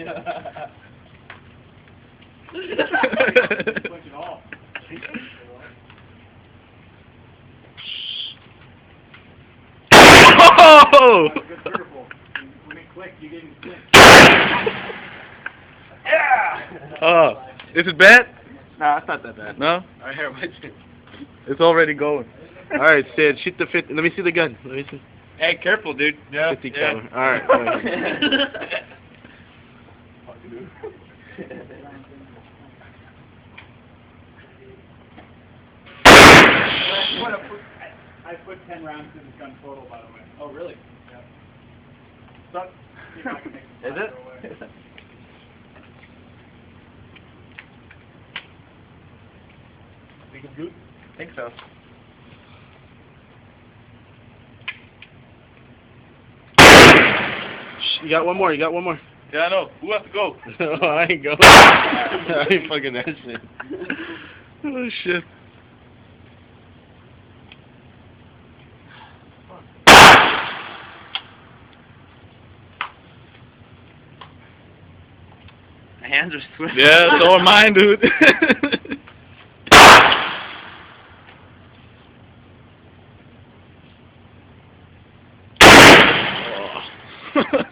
it off. Oh! Good purple. When it clicked, you gave me six. Oh, is it bad? Nah, it's not that bad. No? I hear my chin. It's already going. Alright, Sid, shoot the 50. Let me see the gun. Let me see. Hey, careful, dude. Yeah. 50 caliber. Alright, go ahead. I put 10 rounds in the gun total, by the way. Oh, really? Yeah. So, see if I can make Is it? Think it's good? I think so. You got one more, you got one more. Yeah, I know. Who has to go? Oh, I ain't going. I ain't fucking that shit. Oh, shit. My hands are sweating. Yeah, so are mine, dude. Oh.